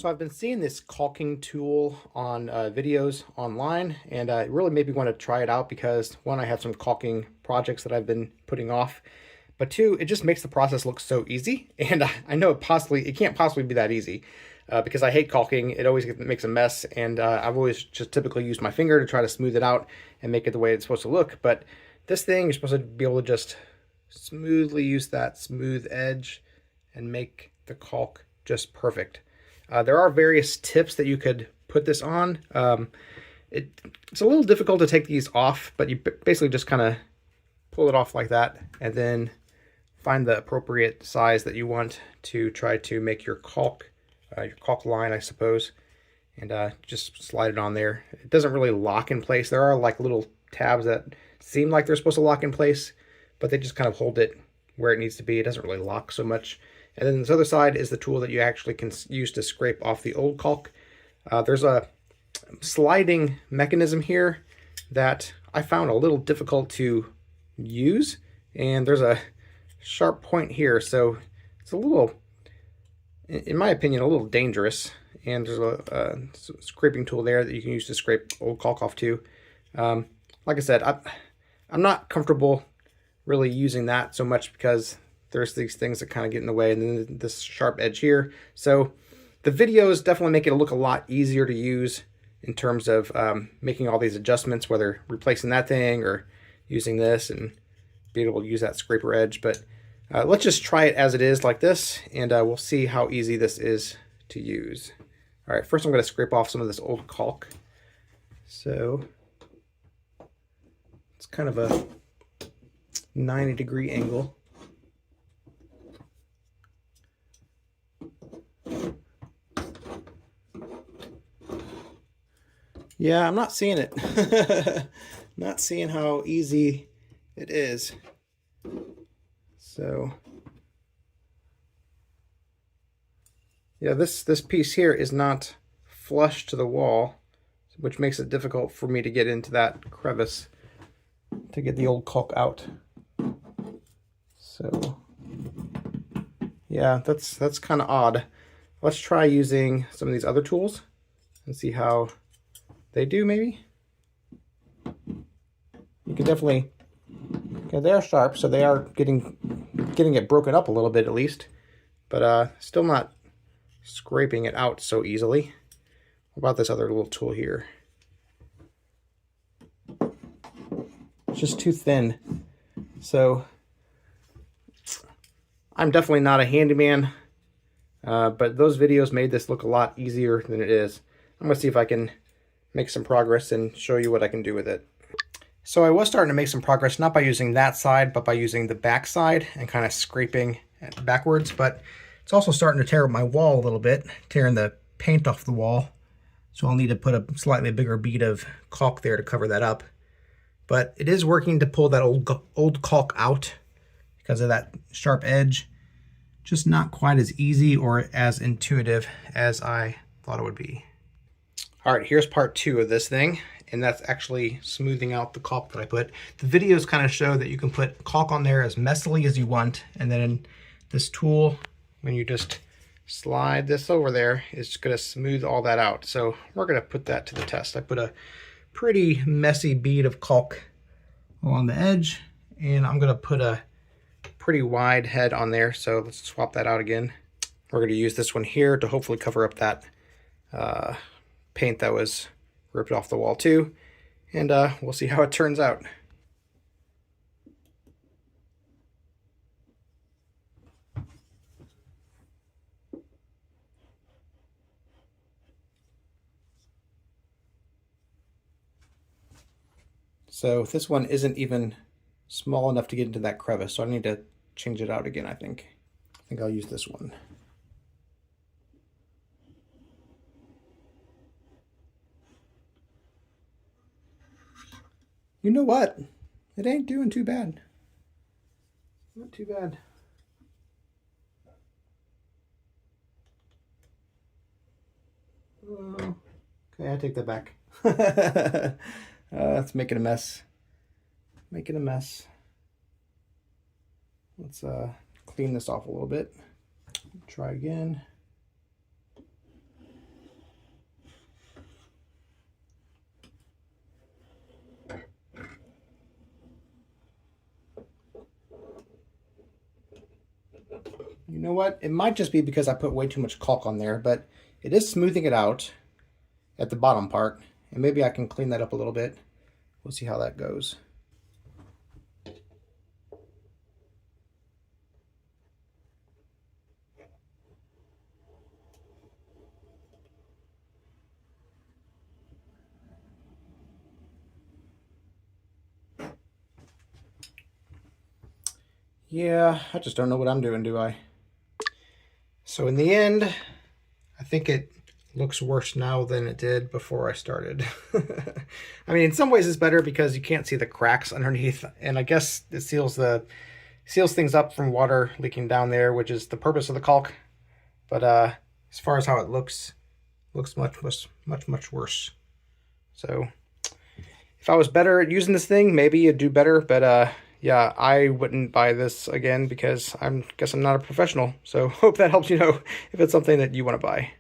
So I've been seeing this caulking tool on videos online, and it really made me want to try it out because one, I have some caulking projects that I've been putting off, but two, it just makes the process look so easy. And I know it can't possibly be that easy because I hate caulking. It always makes a mess, and I've always just typically used my finger to try to smooth it out and make it the way it's supposed to look. But this thing, you're supposed to be able to just smoothly use that smooth edge and make the caulk just perfect. There are various tips that you could put this on. It's a little difficult to take these off, but you basically just kind of pull it off like that and then find the appropriate size that you want to try to make your caulk line, I suppose, and just slide it on there. It doesn't really lock in place. There are like little tabs that seem like they're supposed to lock in place, but they just kind of hold it where it needs to be. It doesn't really lock so much. And then this other side is the tool that you actually can use to scrape off the old caulk. There's a sliding mechanism here that I found a little difficult to use, and there's a sharp point here, so it's a little, in my opinion, a little dangerous. And there's a scraping tool there that you can use to scrape old caulk off too. Like I said, I'm not comfortable really using that so much because there's these things that kind of get in the way, and then this sharp edge here. So the videos definitely make it look a lot easier to use in terms of making all these adjustments, whether replacing that thing or using this and being able to use that scraper edge. But let's just try it as it is like this, and we'll see how easy this is to use. All right, first I'm going to scrape off some of this old caulk. So it's kind of a 90-degree angle. Yeah, I'm not seeing it. Not seeing how easy it is. So, yeah, this piece here is not flush to the wall, which makes it difficult for me to get into that crevice to get the old caulk out. So, yeah, that's kind of odd. Let's try using some of these other tools and see how they do. Maybe you can definitely, okay, they are sharp, so they are getting it broken up a little bit at least, but still not scraping it out so easily. What about this other little tool here? It's just too thin. So I'm definitely not a handyman, but those videos made this look a lot easier than it is. I'm gonna see if I can make some progress and show you what I can do with it. So I was starting to make some progress, not by using that side, but by using the back side and kind of scraping it backwards. But it's also starting to tear up my wall a little bit, tearing the paint off the wall. So I'll need to put a slightly bigger bead of caulk there to cover that up. But it is working to pull that old caulk out because of that sharp edge. Just not quite as easy or as intuitive as I thought it would be. All right, here's part 2 of this thing, and that's actually smoothing out the caulk that I put. The videos kind of show that you can put caulk on there as messily as you want, and then this tool, when you just slide this over there, it's going to smooth all that out. So we're going to put that to the test. I put a pretty messy bead of caulk along the edge, and I'm going to put a pretty wide head on there. So let's swap that out again. We're going to use this one here to hopefully cover up that paint that was ripped off the wall too, and we'll see how it turns out. So this one isn't even small enough to get into that crevice, so I need to change it out again. I think I'll use this one. You know what? It ain't doing too bad. Not too bad. Okay, I take that back. It's making a mess. Making a mess. Let's clean this off a little bit. Try again. You know what? It might just be because I put way too much caulk on there, but it is smoothing it out at the bottom part. And maybe I can clean that up a little bit. We'll see how that goes. Yeah, I just don't know what I'm doing, do I? So in the end, I think it looks worse now than it did before I started. I mean, in some ways it's better because you can't see the cracks underneath, and I guess it seals things up from water leaking down there, which is the purpose of the caulk. But as far as how it looks much worse. So if I was better at using this thing, maybe it'd do better, but yeah, I wouldn't buy this again because I guess I'm not a professional. So hope that helps you know if it's something that you want to buy.